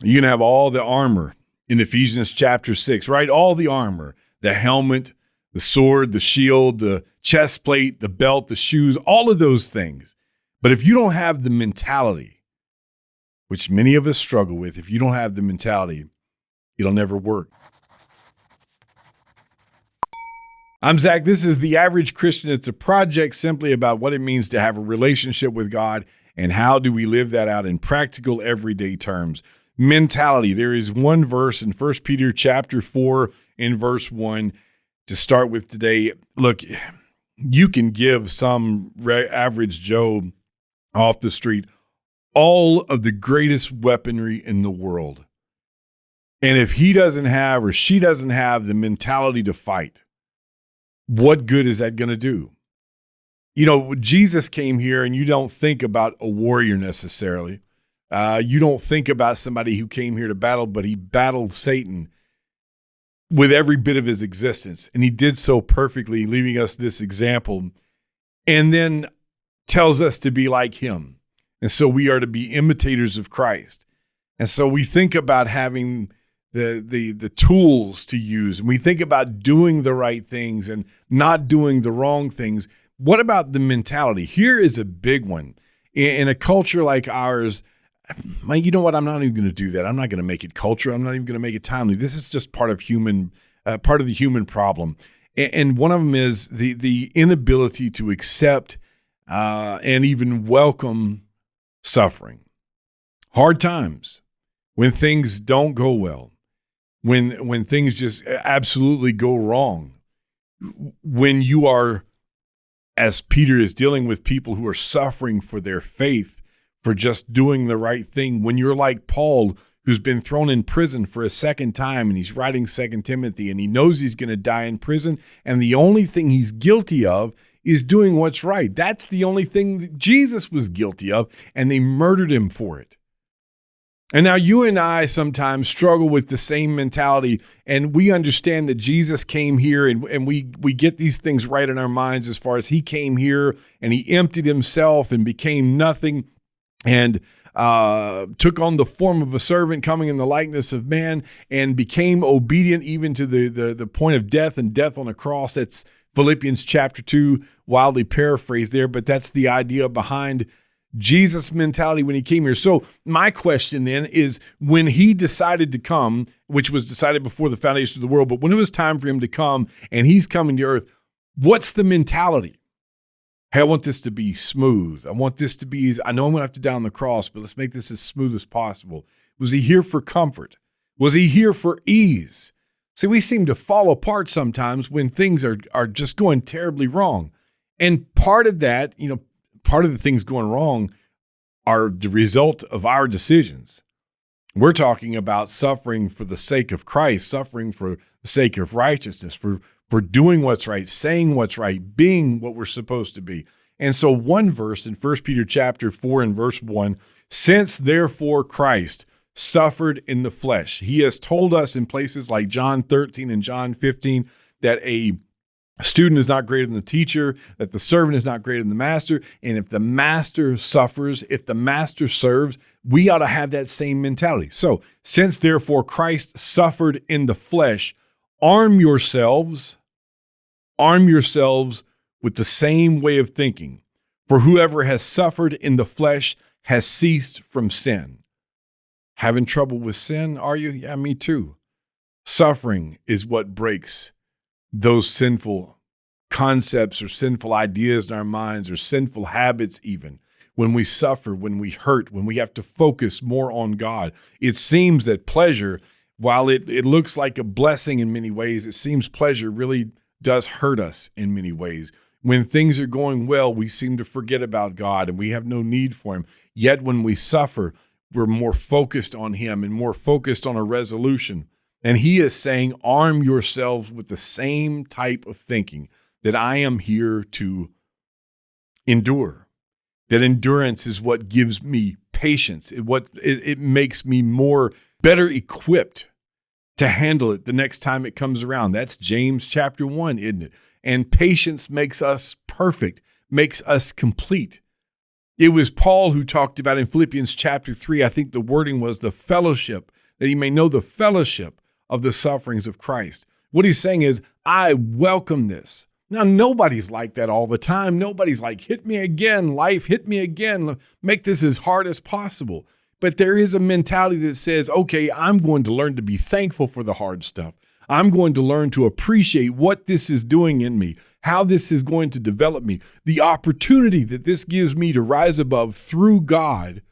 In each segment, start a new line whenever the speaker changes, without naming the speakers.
You can have all the armor in Ephesians chapter 6, right? All the armor, the helmet, the sword, the shield, the chest plate, the belt, the shoes, all of those things. But if you don't have the mentality, which many of us struggle with, if you don't have the mentality, it'll never work. I'm Zach. This is The Average Christian. It's a project simply about what it means to have a relationship with God and how do we live that out in practical, everyday terms. Mentality. There is one verse in 1 Peter chapter 4 in verse 1 to start with today. Look, you can give some average Joe off the street all of the greatest weaponry in the world. And if he doesn't have or she doesn't have the mentality to fight, what good is that going to do? You know, Jesus came here and you don't think about a warrior necessarily. You don't think about somebody who came here to battle, but he battled Satan with every bit of his existence. And he did so perfectly, leaving us this example, and then tells us to be like him. And so we are to be imitators of Christ. And so we think about having the tools to use, and we think about doing the right things and not doing the wrong things. What about the mentality? Here is a big one. In a culture like ours, you know what? I'm not even going to do that. I'm not going to make it culture. I'm not even going to make it timely. This is just part of the human problem. And one of them is the inability to accept and even welcome suffering, hard times, when things don't go well, when things just absolutely go wrong, when you are, as Peter is dealing with people who are suffering for their faith, for just doing the right thing, when you're like Paul, who's been thrown in prison for a second time, and he's writing 2 Timothy, and he knows he's going to die in prison, and the only thing he's guilty of is doing what's right. That's the only thing that Jesus was guilty of, and they murdered him for it. And now you and I sometimes struggle with the same mentality, and we understand that Jesus came here, and we get these things right in our minds as far as he came here and he emptied himself and became nothing and took on the form of a servant, coming in the likeness of man, and became obedient even to the point of death, and death on a cross. That's Philippians chapter 2, wildly paraphrased there, but that's the idea behind Jesus' mentality when he came here. So my question then is, when he decided to come, which was decided before the foundation of the world, but when it was time for him to come and he's coming to earth, what's the mentality? Hey, I want this to be smooth. I want this to be, I know I'm going to have to die on the cross, but let's make this as smooth as possible. Was he here for comfort? Was he here for ease? See, we seem to fall apart sometimes when things are just going terribly wrong. And part of that, part of the things going wrong are the result of our decisions. We're talking about suffering for the sake of Christ, suffering for the sake of righteousness, for doing what's right, saying what's right, being what we're supposed to be. And so one verse in 1 Peter chapter 4 and verse 1, since therefore Christ suffered in the flesh, he has told us in places like John 13 and John 15 that a student is not greater than the teacher, that the servant is not greater than the master. And if the master suffers, if the master serves, we ought to have that same mentality. So, since therefore Christ suffered in the flesh, arm yourselves with the same way of thinking. For whoever has suffered in the flesh has ceased from sin. Having trouble with sin, are you? Yeah, me too. Suffering is what breaks those sinful concepts or sinful ideas in our minds, or sinful habits even. When we suffer, when we hurt, when we have to focus more on God, it seems that pleasure, while it looks like a blessing in many ways, it seems pleasure really does hurt us in many ways. When things are going well, we seem to forget about God and we have no need for him. Yet when we suffer, we're more focused on him and more focused on a resolution. And he is saying, arm yourselves with the same type of thinking, that I am here to endure. That endurance is what gives me patience. It makes me better equipped to handle it the next time it comes around. That's James chapter 1, isn't it? And patience makes us perfect, makes us complete. It was Paul who talked about in Philippians chapter 3, I think the wording was the fellowship, that he may know the fellowship of the sufferings of Christ. What he's saying is, I welcome this. Now, nobody's like that all the time. Nobody's like, hit me again, life, hit me again, make this as hard as possible. But there is a mentality that says, okay, I'm going to learn to be thankful for the hard stuff. I'm going to learn to appreciate what this is doing in me, how this is going to develop me, the opportunity that this gives me to rise above through God,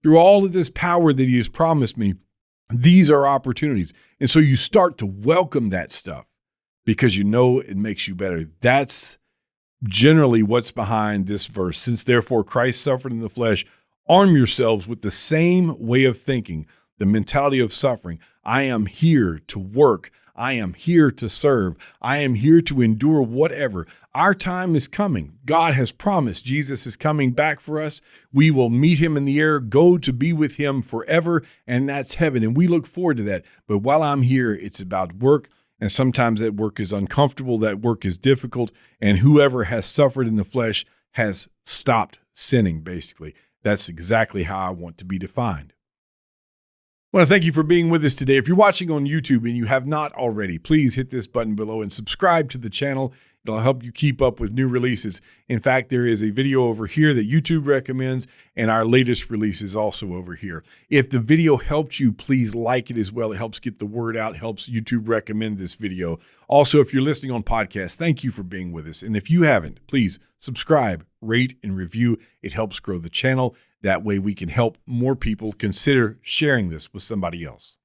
through all of this power that he has promised me. These are opportunities. And so you start to welcome that stuff because you know it makes you better. That's generally what's behind this verse. Since therefore Christ suffered in the flesh, arm yourselves with the same way of thinking, the mentality of suffering. I am here to work. I am here to serve. I am here to endure whatever. Our time is coming. God has promised Jesus is coming back for us. We will meet him in the air, go to be with him forever, and that's heaven. And we look forward to that. But while I'm here, it's about work. And sometimes that work is uncomfortable. That work is difficult. And whoever has suffered in the flesh has stopped sinning, basically. That's exactly how I want to be defined. I want to thank you for being with us today. If you're watching on YouTube and you have not already, please hit this button below and subscribe to the channel. It'll help you keep up with new releases. In fact, there is a video over here that YouTube recommends, and our latest release is also over here. If the video helped you, please like it as well. It helps get the word out, helps YouTube recommend this video. Also, if you're listening on podcasts, thank you for being with us. And if you haven't, please subscribe, rate, and review. It helps grow the channel. That way we can help more people consider sharing this with somebody else.